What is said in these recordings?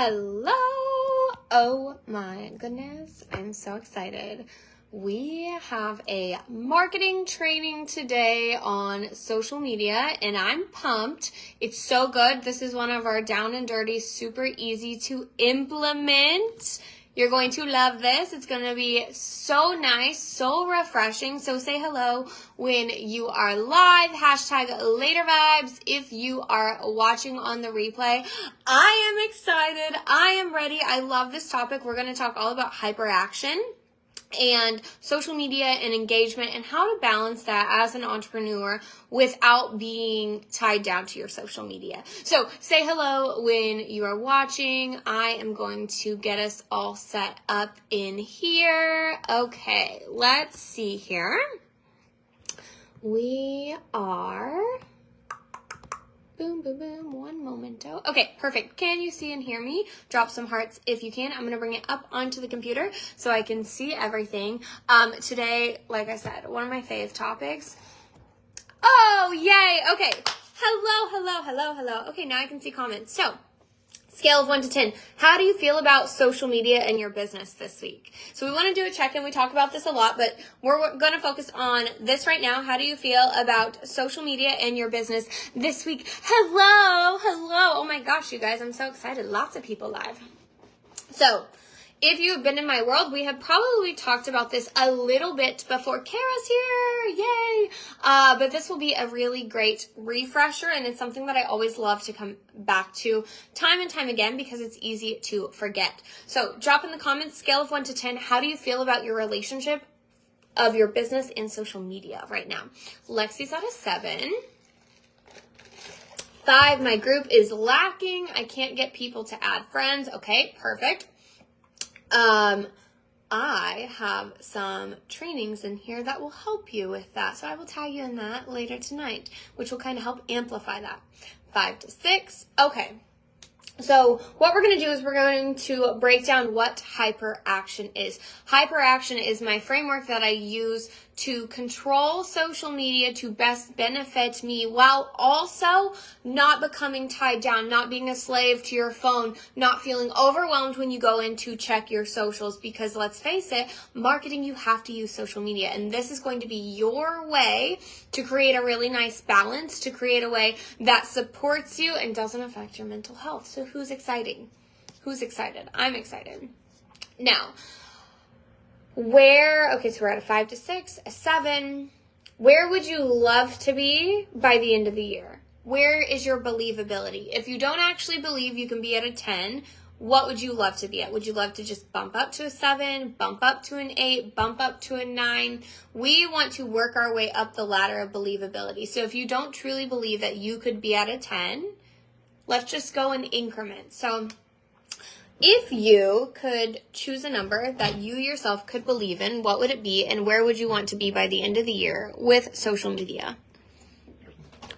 Hello! Oh my goodness, I'm so excited. We have a marketing training today on social media and I'm pumped. It's so good. This is one of our down and dirty, super easy to implement. You're going to love this. It's going to be so nice, so refreshing. So say hello when you are live, hashtag later vibes. If you are watching on the replay, I am excited. I am ready. I love this topic. We're going to talk all about hyperaction and social media and engagement and how to balance that as an entrepreneur without being tied down to your social media. So say hello when you are watching. I am going to get us all set up in here. Okay, let's see here. We are... Boom, boom, boom. One momento. Okay, perfect. Can you see and hear me? Drop some hearts if you can. I'm going to bring it up onto the computer so I can see everything. Today, like I said, one of my fave topics. Oh, yay. Okay. Hello. Okay, now I can see comments. So, scale of 1 to 10. How do you feel about social media and your business this week? So we want to do a check-in. We talk about this a lot, but we're going to focus on this right now. How do you feel about social media and your business this week? Hello. Oh my gosh, you guys, I'm so excited. Lots of people live. So if you've been in my world, we have probably talked about this a little bit before. Kara's here, yay! But this will be a really great refresher, and it's something that I always love to come back to time and time again because it's easy to forget. So drop in the comments, scale of 1 to 10, how do you feel about your relationship of your business and social media right now? Lexi's at a 7. 5, my group is lacking. I can't get people to add friends. Okay, perfect. I have some trainings in here that will help you with that. So I will tag you in that later tonight, which will kind of help amplify that. 5 to 6. Okay. So what we're going to do is we're going to break down what hyperaction is. Hyperaction is my framework that I use to control social media to best benefit me while also not becoming tied down, not being a slave to your phone, not feeling overwhelmed when you go in to check your socials, because let's face it, marketing, you have to use social media, and this is going to be your way to create a really nice balance, to create a way that supports you and doesn't affect your mental health. So who's excited? I'm excited. Now, so we're at a 5 to 6, a 7. Where would you love to be by the end of the year? Where is your believability? If you don't actually believe you can be at a 10, what would you love to be at? Would you love to just bump up to a 7, bump up to an 8, bump up to a 9? We want to work our way up the ladder of believability. So if you don't truly believe that you could be at a 10, let's just go in increments. So if you could choose a number that you yourself could believe in, what would it be, and where would you want to be by the end of the year with social media?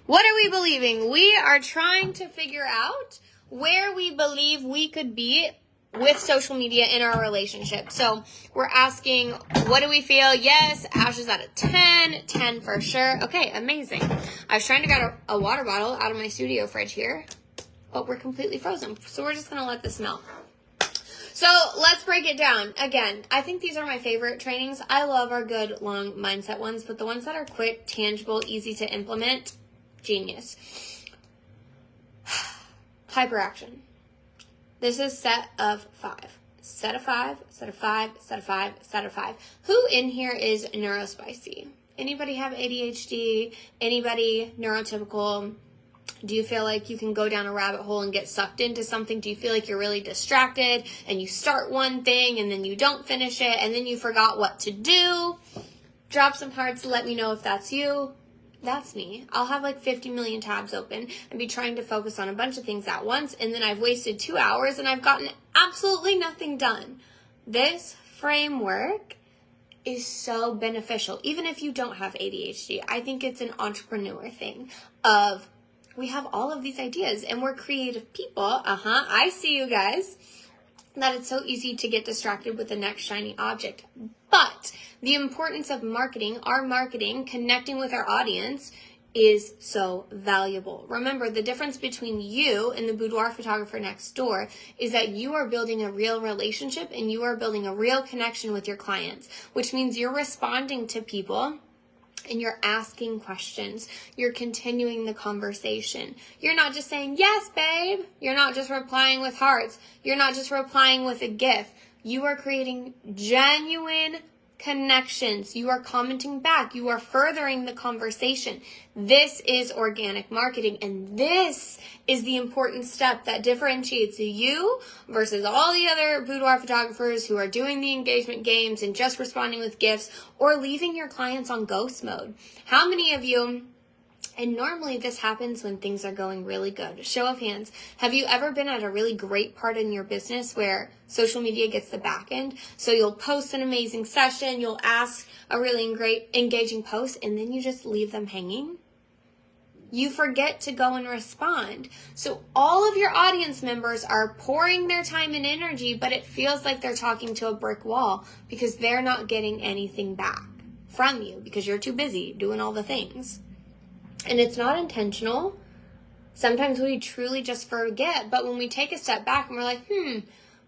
What are we believing? We are trying to figure out where we believe we could be with social media in our relationship. So we're asking, what do we feel? Yes, Ash is at a 10. 10 for sure. Okay, amazing. I was trying to get a water bottle out of my studio fridge here, but we're completely frozen. So we're just going to let this melt. So let's break it down. Again, I think these are my favorite trainings. I love our good, long mindset ones, but the ones that are quick, tangible, easy to implement, genius. Hyperaction. This is set of 5. Set of 5, set of 5, set of 5, set of 5. Who in here is neurospicy? Anybody have ADHD? Anybody neurotypical? Do you feel like you can go down a rabbit hole and get sucked into something? Do you feel like you're really distracted and you start one thing and then you don't finish it and then you forgot what to do? Drop some hearts. Let me know if that's you. That's me. I'll have like 50 million tabs open and be trying to focus on a bunch of things at once, and then I've wasted 2 hours and I've gotten absolutely nothing done. This framework is so beneficial. Even if you don't have ADHD, I think it's an entrepreneur thing of, we have all of these ideas and we're creative people. I see you guys. That it's so easy to get distracted with the next shiny object. But the importance of marketing, our marketing, connecting with our audience is so valuable. Remember, the difference between you and the boudoir photographer next door is that you are building a real relationship and you are building a real connection with your clients, which means you're responding to people and you're asking questions. You're continuing the conversation. You're not just saying, yes, babe. You're not just replying with hearts. You're not just replying with a GIF. You are creating genuine connections. You are commenting back. You are furthering the conversation. This is organic marketing, and this is the important step that differentiates you versus all the other boudoir photographers who are doing the engagement games and just responding with gifts or leaving your clients on ghost mode. How many of you, and normally this happens when things are going really good. Show of hands. Have you ever been at a really great part in your business where social media gets the back end? So you'll post an amazing session, you'll ask a really great engaging post, and then you just leave them hanging? You forget to go and respond. So all of your audience members are pouring their time and energy, but it feels like they're talking to a brick wall because they're not getting anything back from you because you're too busy doing all the things. And it's not intentional. Sometimes we truly just forget. But when we take a step back and we're like,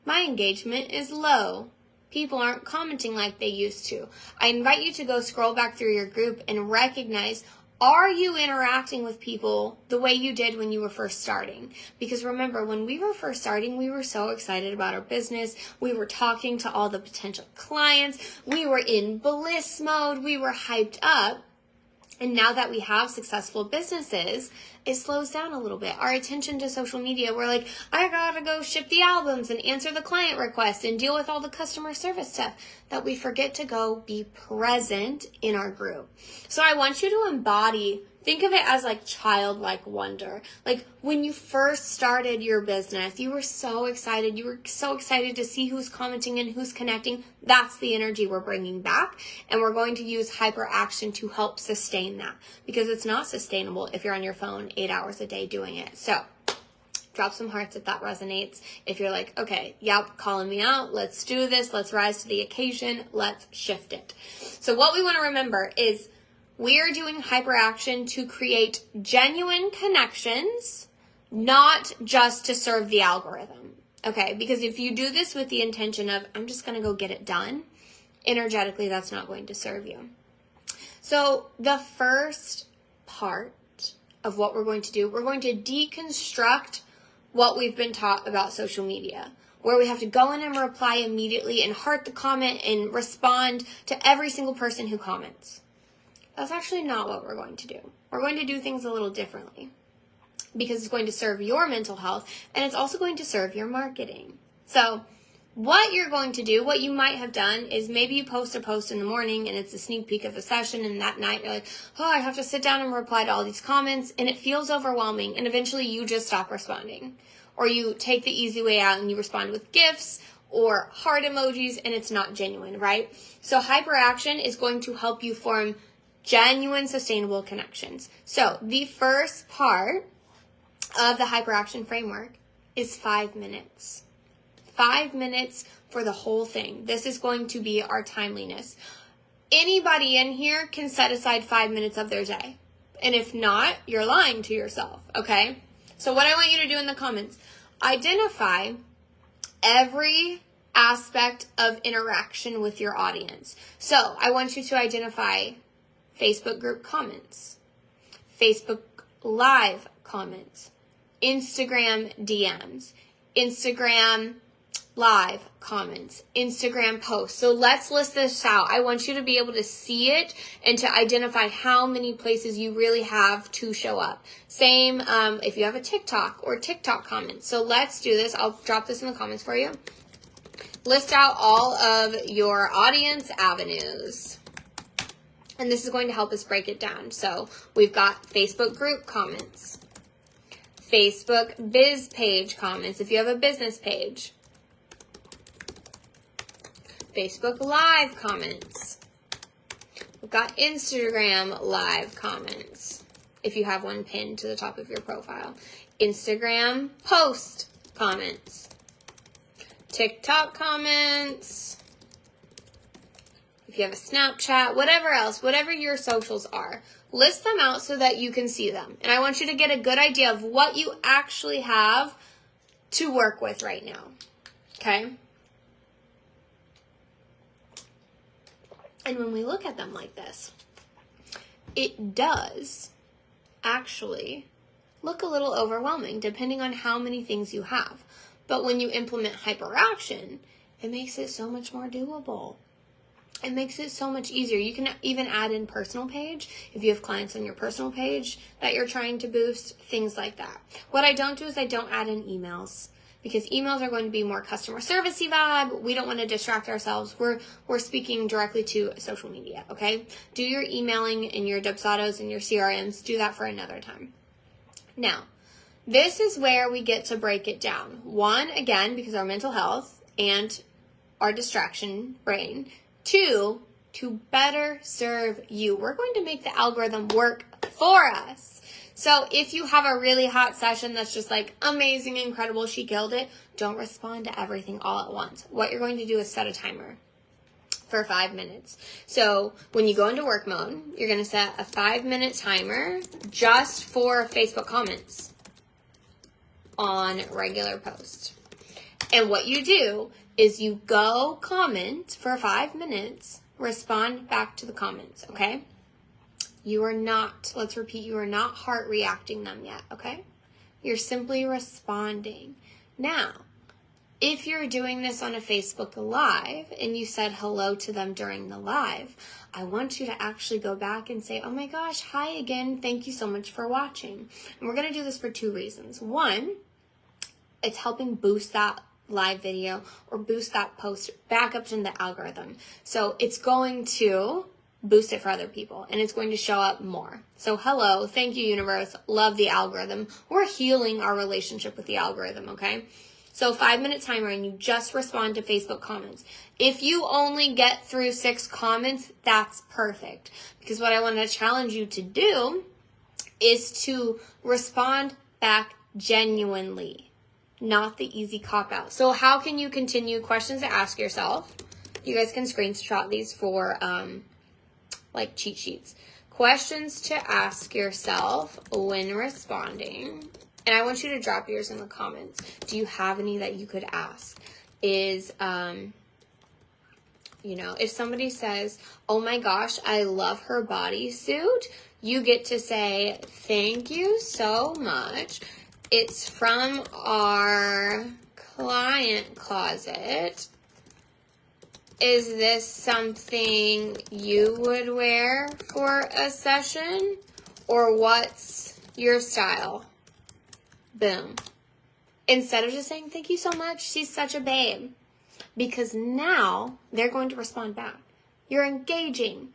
my engagement is low. People aren't commenting like they used to. I invite you to go scroll back through your group and recognize, are you interacting with people the way you did when you were first starting? Because remember, when we were first starting, we were so excited about our business. We were talking to all the potential clients. We were in bliss mode. We were hyped up. And now that we have successful businesses, it slows down a little bit. Our attention to social media, we're like, I gotta go ship the albums and answer the client requests and deal with all the customer service stuff, that we forget to go be present in our group. So I want you to embody, think of it as like childlike wonder. Like when you first started your business, you were so excited. You were so excited to see who's commenting and who's connecting. That's the energy we're bringing back. And we're going to use hyperaction to help sustain that, because it's not sustainable if you're on your phone 8 hours a day doing it. So drop some hearts if that resonates. If you're like, okay, yep, calling me out. Let's do this. Let's rise to the occasion. Let's shift it. So what we want to remember is we are doing hyperaction to create genuine connections, not just to serve the algorithm. Okay, because if you do this with the intention of, I'm just going to go get it done, energetically, that's not going to serve you. So the first part of what we're going to do, we're going to deconstruct what we've been taught about social media, where we have to go in and reply immediately and heart the comment and respond to every single person who comments. That's actually not what we're going to do. We're going to do things a little differently because it's going to serve your mental health and it's also going to serve your marketing. So what you're going to do, what you might have done is maybe you post a post in the morning and it's a sneak peek of a session, and that night you're like, oh, I have to sit down and reply to all these comments, and it feels overwhelming, and eventually you just stop responding. Or you take the easy way out and you respond with GIFs or heart emojis, and it's not genuine, right? So hyperaction is going to help you form genuine, sustainable connections. So the first part of the hyperaction framework is 5 minutes. 5 minutes for the whole thing. This is going to be our timeliness. Anybody in here can set aside 5 minutes of their day. And if not, you're lying to yourself, okay? So what I want you to do in the comments, identify every aspect of interaction with your audience. So I want you to identify Facebook group comments, Facebook live comments, Instagram DMs, Instagram live comments, Instagram posts. So let's list this out. I want you to be able to see it and to identify how many places you really have to show up. Same if you have a TikTok or TikTok comments. So let's do this. I'll drop this in the comments for you. List out all of your audience avenues. And this is going to help us break it down. So we've got Facebook group comments, Facebook biz page comments if you have a business page, Facebook live comments. We've got Instagram live comments if you have one pinned to the top of your profile, Instagram post comments, TikTok comments, if you have a Snapchat, whatever else, whatever your socials are, List them out so that you can see them. And I want you to get a good idea of what you actually have to work with right now. Okay? And when we look at them like this, it does actually look a little overwhelming depending on how many things you have. But when you implement hyperaction, it makes it so much more doable. It makes it so much easier. You can even add in personal page if you have clients on your personal page that you're trying to boost, things like that. What I don't do is I don't add in emails, because emails are going to be more customer servicey vibe. We don't want to distract ourselves. We're speaking directly to social media, okay? Do your emailing and your Dubsados and your CRMs. Do that for another time. Now, this is where we get to break it down. One, again, because our mental health and our distraction brain. Two, to better serve you. We're going to make the algorithm work for us. So if you have a really hot session that's just like amazing, incredible, she killed it, don't respond to everything all at once. What you're going to do is set a timer for 5 minutes. So when you go into work mode, you're going to set a 5-minute timer just for Facebook comments on regular posts. And what you do is you go comment for 5 minutes, respond back to the comments, okay? You are not, let's repeat, you are not heart reacting them yet, okay? You're simply responding. Now, if you're doing this on a Facebook Live and you said hello to them during the live, I want you to actually go back and say, oh my gosh, hi again, thank you so much for watching. And we're going to do this for 2 reasons. One, it's helping boost that live video or boost that post back up in the algorithm. So it's going to boost it for other people and it's going to show up more. So hello, thank you universe, love the algorithm. We're healing our relationship with the algorithm, okay? So 5-minute timer and you just respond to Facebook comments. If you only get through 6 comments, that's perfect. Because what I want to challenge you to do is to respond back genuinely. Not the easy cop-out. So how can you continue? Questions to ask yourself. You guys can screenshot these for like cheat sheets. Questions to ask yourself when responding. And I want you to drop yours in the comments. Do you have any that you could ask? Is, if somebody says, oh my gosh, I love her bodysuit, you get to say, thank you so much. It's from our client closet. Is this something you would wear for a session? Or what's your style? Boom. Instead of just saying, thank you so much, she's such a babe. Because now they're going to respond back. You're engaging.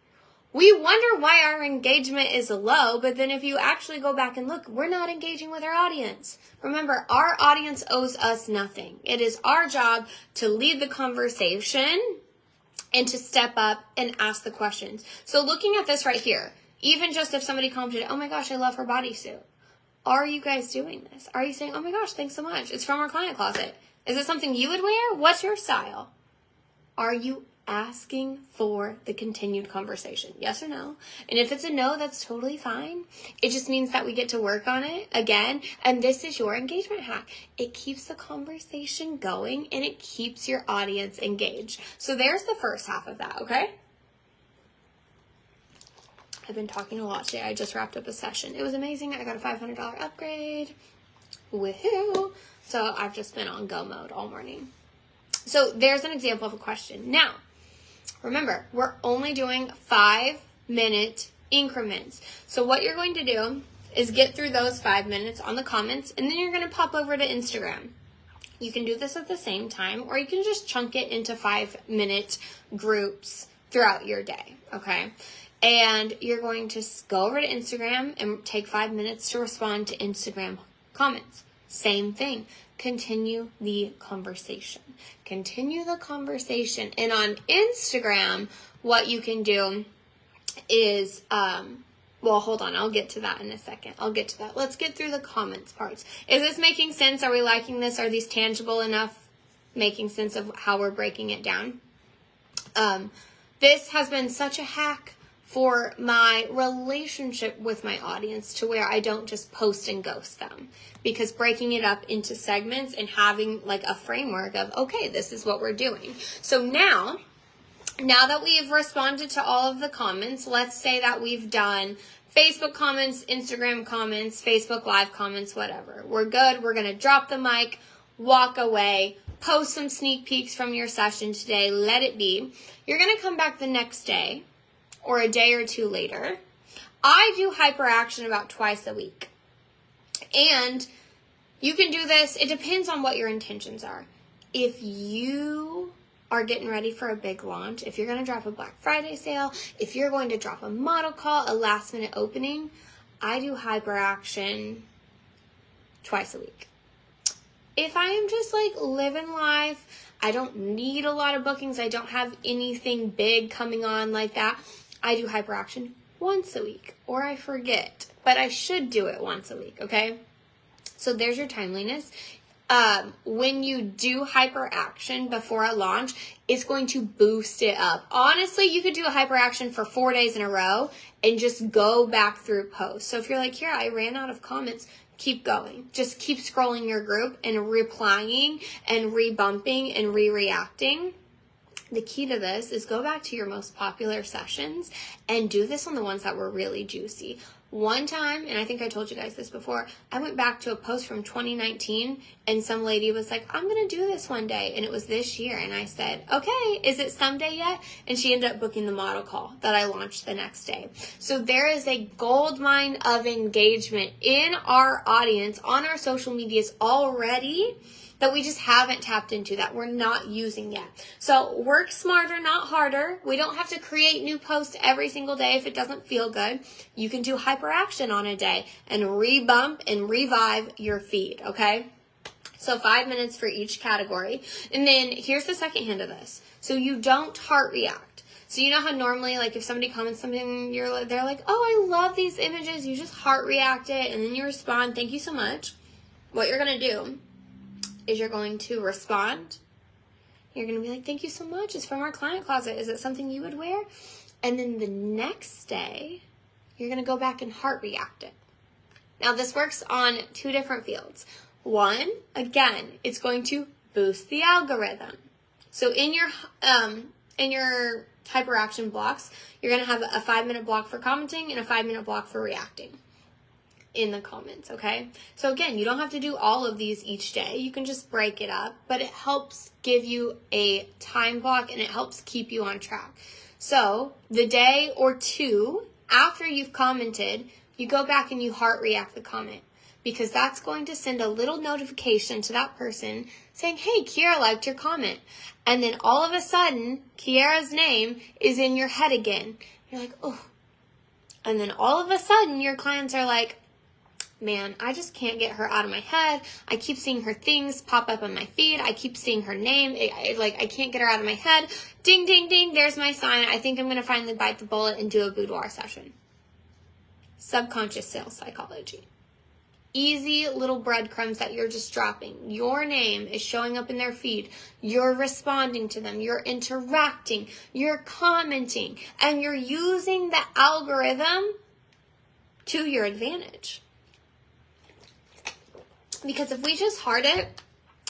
We wonder why our engagement is low, but then if you actually go back and look, we're not engaging with our audience. Remember, our audience owes us nothing. It is our job to lead the conversation and to step up and ask the questions. So looking at this right here, even just if somebody commented, oh my gosh, I love her bodysuit. Are you guys doing this? Are you saying, oh my gosh, thanks so much. It's from our client closet. Is it something you would wear? What's your style? Are you asking for the continued conversation? Yes or no? And if it's a no, that's totally fine. It just means that we get to work on it again. And this is your engagement hack. It keeps the conversation going and it keeps your audience engaged. So there's the first half of that, okay? I've been talking a lot today. I just wrapped up a session. It was amazing. I got a $500 upgrade. Woohoo! So I've just been on go mode all morning. So there's an example of a question. Now, remember, we're only doing 5-minute increments. So what you're going to do is get through those 5 minutes on the comments, and then you're going to pop over to Instagram. You can do this at the same time, or you can just chunk it into 5-minute groups throughout your day, okay? And you're going to go over to Instagram and take 5 minutes to respond to Instagram comments. Same thing. Continue the conversation. Continue the conversation. And on Instagram, what you can do is, well, hold on. I'll get to that in a second. I'll get to that. Let's get through the comments parts. Is this making sense? Are we liking this? Are these tangible enough? Making sense of how we're breaking it down? This has been such a hack for my relationship with my audience to where I don't just post and ghost them. Because breaking it up into segments and having like a framework of, okay, this is what we're doing. So now that we have responded to all of the comments, let's say that we've done Facebook comments, Instagram comments, Facebook Live comments, whatever. We're good. We're going to drop the mic, walk away, post some sneak peeks from your session today, let it be. You're going to come back the next day or a day or two later. I do hyperaction about twice a week. And you can do this. It depends on what your intentions are. If you are getting ready for a big launch, if you're going to drop a Black Friday sale, if you're going to drop a model call, a last minute opening, I do hyperaction twice a week. If I am just like living life, I don't need a lot of bookings, I don't have anything big coming on like that, I do hyperaction once a week, or I forget, but I should do it once a week, okay? So there's your timeliness. When you do hyperaction before a launch, it's going to boost it up. Honestly, you could do a hyperaction for 4 days in a row and just go back through posts. So if you're like, here, I ran out of comments, keep going. Just keep scrolling your group and replying and rebumping and re-reacting. The key to this is go back to your most popular sessions and do this on the ones that were really juicy. One time, and I think I told you guys this before, I went back to a post from 2019 and some lady was like, I'm going to do this one day. And it was this year. And I said, okay, is it someday yet? And she ended up booking the model call that I launched the next day. So there is a gold mine of engagement in our audience on our social medias already that we just haven't tapped into, that we're not using yet. So work smarter, not harder. We don't have to create new posts every single day if it doesn't feel good. You can do hyperaction on a day and rebump and revive your feed, okay? So 5 minutes for each category. And then here's the second hand of this. So you don't heart react. So you know how normally, like if somebody comments something, they're like, oh, I love these images. You just heart react it and then you respond, thank you so much. What you're going to do is you're going to respond. You're going to be like, thank you so much. It's from our client closet. Is it something you would wear? And then the next day, you're going to go back and heart react it. Now, this works on 2 different fields. One, again, it's going to boost the algorithm. So in your hyperaction blocks, you're going to have a 5-minute block for commenting and a 5-minute block for reacting in the comments, okay? So again, you don't have to do all of these each day. You can just break it up, but it helps give you a time block and it helps keep you on track. So the day or 2 after you've commented, you go back and you heart react the comment, because that's going to send a little notification to that person saying, hey, Kiara liked your comment. And then all of a sudden, Kiara's name is in your head again. You're like, oh. And then all of a sudden, your clients are like, man, I just can't get her out of my head. I keep seeing her things pop up on my feed. I keep seeing her name. I can't get her out of my head. Ding, ding, ding. There's my sign. I think I'm going to finally bite the bullet and do a boudoir session. Subconscious sales psychology. Easy little breadcrumbs that you're just dropping. Your name is showing up in their feed. You're responding to them. You're interacting. You're commenting. And you're using the algorithm to your advantage. Because if we just heart it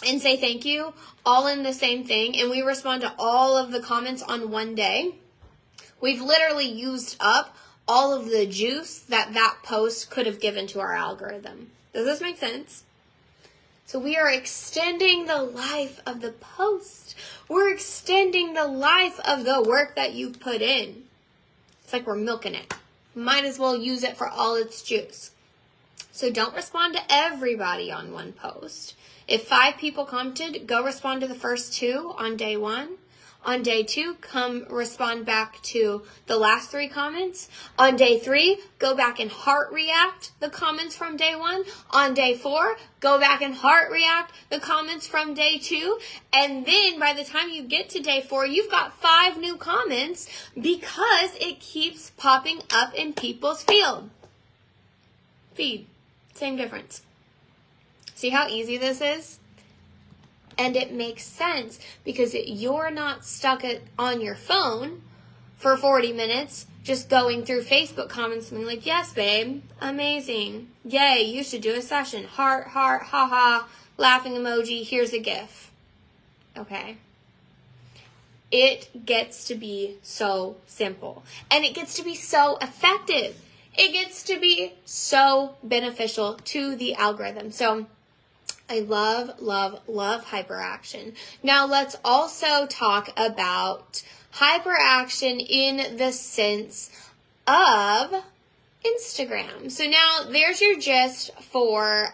and say thank you all in the same thing and we respond to all of the comments on one day, we've literally used up all of the juice that post could have given to our algorithm. Does this make sense? So we are extending the life of the post. We're extending the life of the work that you put in. It's like we're milking it. Might as well use it for all its juice. So don't respond to everybody on one post. If 5 people commented, go respond to the first 2 on day 1. On day 2, come respond back to the last 3 comments. On day 3, go back and heart react the comments from day 1. On day 4, go back and heart react the comments from day 2. And then by the time you get to day 4, you've got 5 new comments because it keeps popping up in people's feed. Same difference. See how easy this is? And it makes sense because you're not stuck on your phone for 40 minutes just going through Facebook comments and being like, yes, babe, amazing. Yay, you should do a session. Heart, heart, haha, laughing emoji, here's a GIF. Okay? It gets to be so simple. And it gets to be so effective. It gets to be so beneficial to the algorithm. So I love, love, love hyperaction. Now let's also talk about hyperaction in the sense of Instagram. So now there's your gist for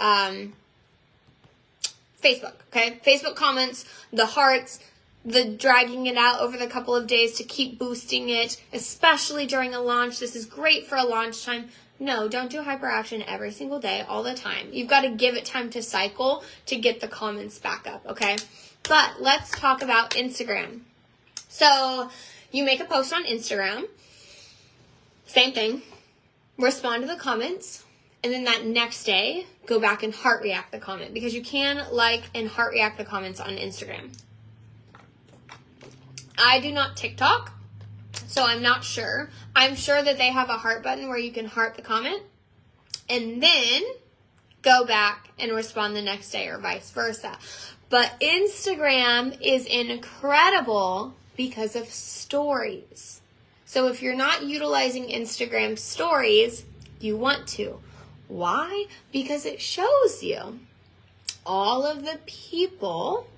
Facebook, okay? Facebook comments, the hearts, the dragging it out over the couple of days to keep boosting it, especially during a launch. This is great for a launch time. No, don't do hyperaction every single day, all the time. You've got to give it time to cycle to get the comments back up, okay? But let's talk about Instagram. So you make a post on Instagram, same thing, respond to the comments, and then that next day, go back and heart react the comment, because you can like and heart react the comments on Instagram. I do not TikTok, so I'm not sure. I'm sure that they have a heart button where you can heart the comment and then go back and respond the next day or vice versa. But Instagram is incredible because of stories. So if you're not utilizing Instagram stories, you want to. Why? Because it shows you all of the people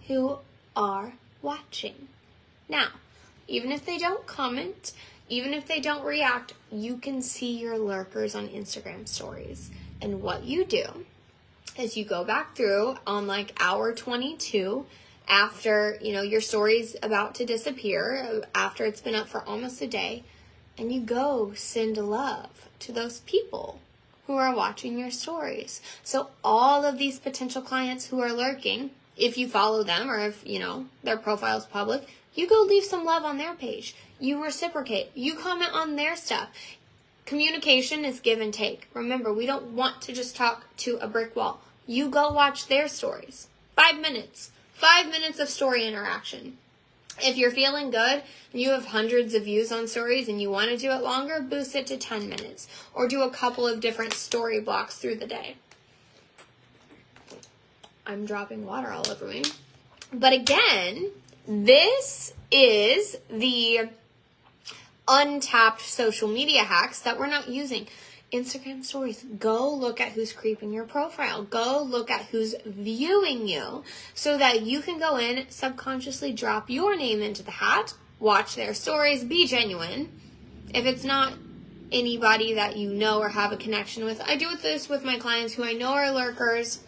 who are watching. Now, even if they don't comment, even if they don't react, you can see your lurkers on Instagram stories. And what you do is you go back through on like hour 22 after, your story's about to disappear, after it's been up for almost a day, and you go send love to those people who are watching your stories. So all of these potential clients who are lurking, if you follow them or if, their profile's public, you go leave some love on their page. You reciprocate. You comment on their stuff. Communication is give and take. Remember, we don't want to just talk to a brick wall. You go watch their stories. 5 minutes. 5 minutes of story interaction. If you're feeling good and you have hundreds of views on stories and you want to do it longer, boost it to 10 minutes. Or do a couple of different story blocks through the day. I'm dropping water all over me. But again, this is the untapped social media hacks that we're not using. Instagram stories. Go look at who's creeping your profile. Go look at who's viewing you so that you can go in, subconsciously drop your name into the hat, watch their stories, be genuine. If it's not anybody that you know or have a connection with, I do this with my clients who I know are lurkers.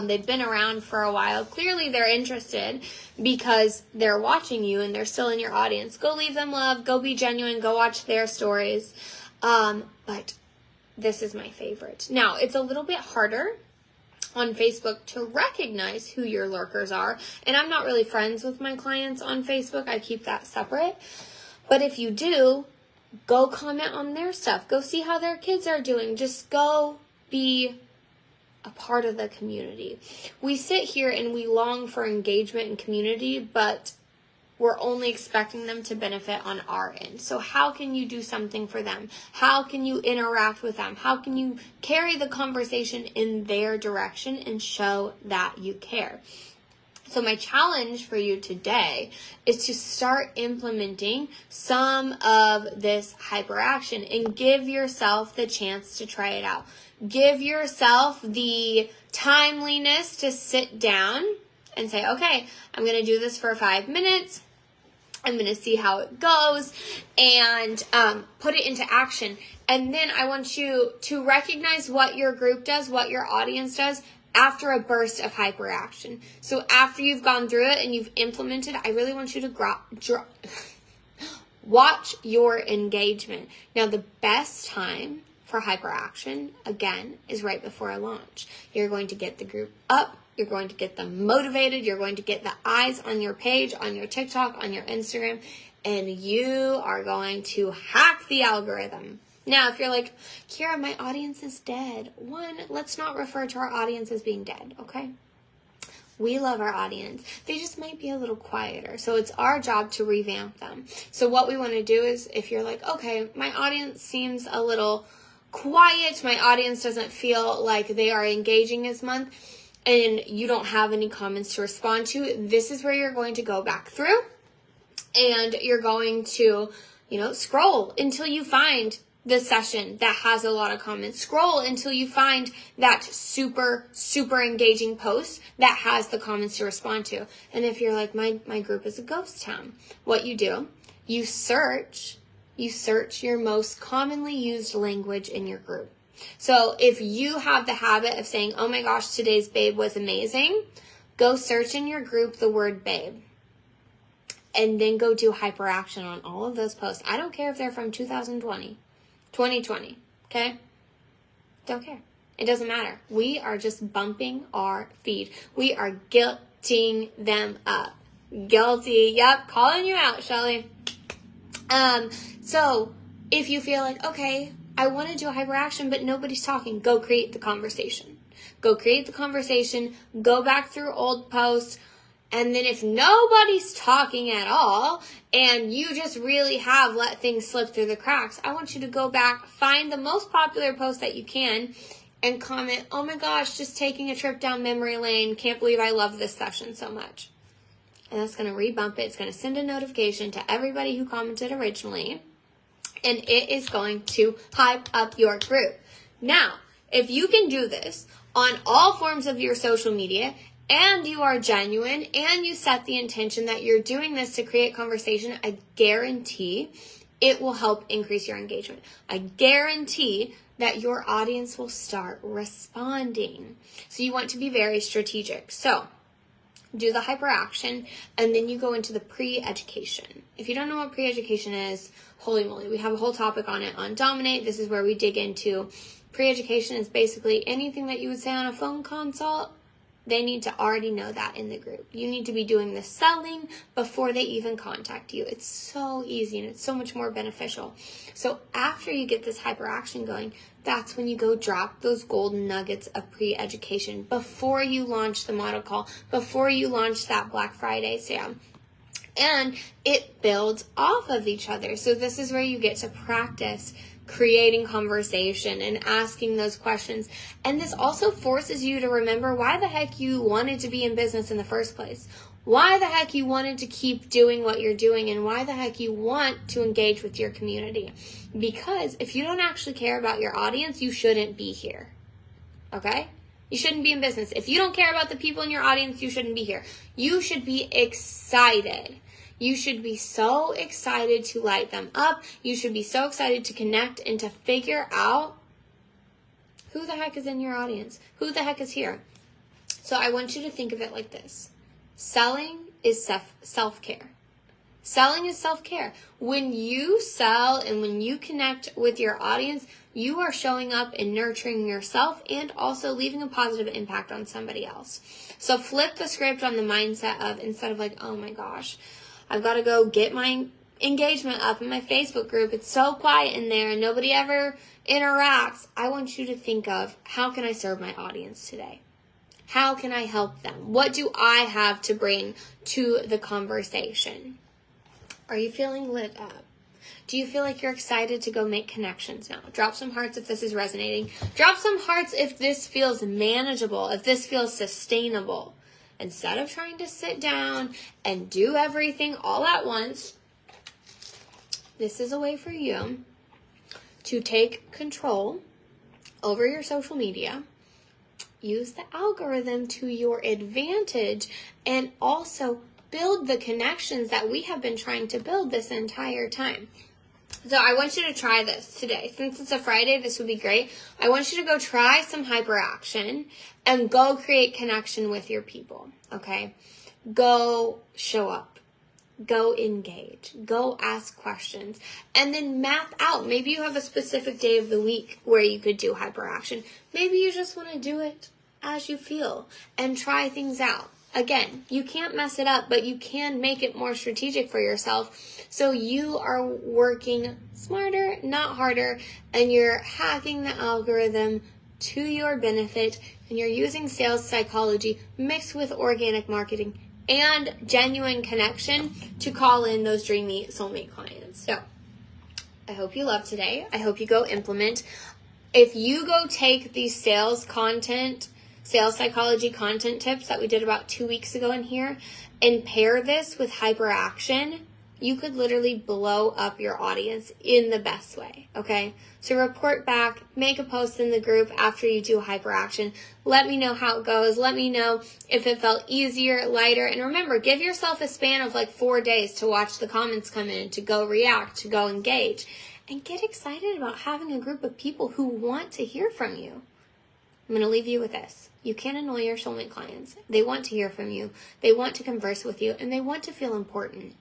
They've been around for a while. Clearly they're interested because they're watching you and they're still in your audience. Go leave them love. Go be genuine. Go watch their stories. But this is my favorite. Now, it's a little bit harder on Facebook to recognize who your lurkers are. And I'm not really friends with my clients on Facebook. I keep that separate. But if you do, go comment on their stuff. Go see how their kids are doing. Just go be a part of the community. We sit here and we long for engagement and community, but we're only expecting them to benefit on our end. So how can you do something for them? How can you interact with them? How can you carry the conversation in their direction and show that you care? So my challenge for you today is to start implementing some of this hyperaction and give yourself the chance to try it out. Give yourself the timeliness to sit down and say, okay, I'm going to do this for 5 minutes. I'm going to see how it goes and put it into action. And then I want you to recognize what your group does, what your audience does after a burst of hyperaction. So after you've gone through it and you've implemented, I really want you to watch your engagement. Now, the best time for hyperaction, again, is right before a launch. You're going to get the group up. You're going to get them motivated. You're going to get the eyes on your page, on your TikTok, on your Instagram, and you are going to hack the algorithm. Now, if you're like, Kira, my audience is dead. One, let's not refer to our audience as being dead, okay? We love our audience. They just might be a little quieter. So it's our job to revamp them. So what we want to do is, if you're like, okay, my audience seems a little quiet, my audience doesn't feel like they are engaging as much, and you don't have any comments to respond to, this is where you're going to go back through and you're going to, scroll until you find the session that has a lot of comments. Scroll until you find that super, super engaging post that has the comments to respond to. And if you're like, my group is a ghost town, what you do, you search your most commonly used language in your group. So if you have the habit of saying, oh my gosh, today's babe was amazing, go search in your group the word babe. And then go do hyperaction on all of those posts. I don't care if they're from 2020, okay? Don't care. It doesn't matter. We are just bumping our feed. We are guilting them up. Guilty. Yep, calling you out, Shelly. So if you feel like, okay, I want to do a hyperaction, but nobody's talking, go create the conversation. Go create the conversation. Go back through old posts. And then if nobody's talking at all and you just really have let things slip through the cracks, I want you to go back, find the most popular post that you can and comment, oh my gosh, just taking a trip down memory lane. Can't believe I love this session so much. And that's going to rebump it. It's going to send a notification to everybody who commented originally. And it is going to hype up your group. Now, if you can do this on all forms of your social media, and you are genuine, and you set the intention that you're doing this to create conversation, I guarantee it will help increase your engagement. I guarantee that your audience will start responding. So you want to be very strategic. So do the hyperaction, and then you go into the pre-education. If you don't know what pre-education is, holy moly, we have a whole topic on it on Dominate. This is where we dig into pre-education. Is basically anything that you would say on a phone consult. They need to already know that in the group. You need to be doing the selling before they even contact you. It's so easy and it's so much more beneficial. So after you get this hyperaction going, that's when you go drop those golden nuggets of pre-education before you launch the model call, before you launch that Black Friday sale. And it builds off of each other. So this is where you get to practice creating conversation and asking those questions. And this also forces you to remember why the heck you wanted to be in business in the first place. Why the heck you wanted to keep doing what you're doing, and why the heck you want to engage with your community. Because if you don't actually care about your audience, you shouldn't be here. Okay? You shouldn't be in business. If you don't care about the people in your audience, you shouldn't be here. You should be excited. You should be so excited to light them up. You should be so excited to connect and to figure out who the heck is in your audience. Who the heck is here? So I want you to think of it like this. Selling is self-care. Selling is self-care. When you sell and when you connect with your audience, you are showing up and nurturing yourself and also leaving a positive impact on somebody else. So flip the script on the mindset of, instead of like, oh my gosh, I've got to go get my engagement up in my Facebook group. It's so quiet in there and nobody ever interacts. I want you to think of, how can I serve my audience today? How can I help them? What do I have to bring to the conversation? Are you feeling lit up? Do you feel like you're excited to go make connections now? Drop some hearts if this is resonating. Drop some hearts if this feels manageable, if this feels sustainable. Instead of trying to sit down and do everything all at once, this is a way for you to take control over your social media, use the algorithm to your advantage, and also build the connections that we have been trying to build this entire time. So I want you to try this today. Since it's a Friday, this would be great. I want you to go try some hyperaction and go create connection with your people, okay? Go show up. Go engage. Go ask questions. And then map out. Maybe you have a specific day of the week where you could do hyperaction. Maybe you just want to do it as you feel and try things out. Again, you can't mess it up, but you can make it more strategic for yourself. So you are working smarter, not harder, and you're hacking the algorithm to your benefit, and you're using sales psychology mixed with organic marketing and genuine connection to call in those dreamy soulmate clients. So I hope you love today. I hope you go implement. If you go take these sales psychology content tips that we did about 2 weeks ago in here and pair this with hyperaction, you could literally blow up your audience in the best way, okay? So report back, make a post in the group after you do hyperaction. Let me know how it goes. Let me know if it felt easier, lighter. And remember, give yourself a span of like 4 days to watch the comments come in, to go react, to go engage. And get excited about having a group of people who want to hear from you. I'm going to leave you with this. You can't annoy your soulmate clients. They want to hear from you. They want to converse with you, and they want to feel important.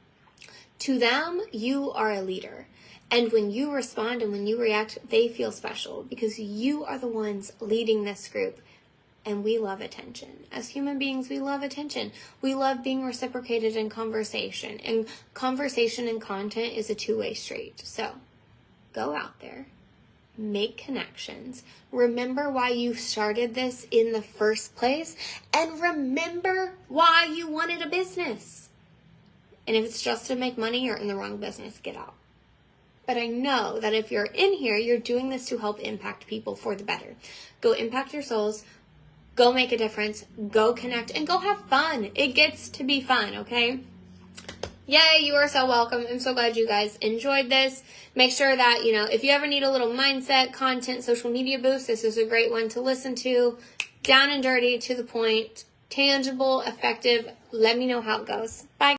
To them, you are a leader. And when you respond and when you react, they feel special because you are the ones leading this group. And we love attention. As human beings, we love attention. We love being reciprocated in conversation. And conversation and content is a two-way street. So go out there. Make connections. Remember why you started this in the first place. And remember why you wanted a business. And if it's just to make money, you're in the wrong business. Get out. But I know that if you're in here, you're doing this to help impact people for the better. Go impact your souls. Go make a difference. Go connect. And go have fun. It gets to be fun, okay? Yay, you are so welcome. I'm so glad you guys enjoyed this. Make sure that, if you ever need a little mindset, content, social media boost, this is a great one to listen to. Down and dirty, to the point, tangible, effective. Let me know how it goes. Bye.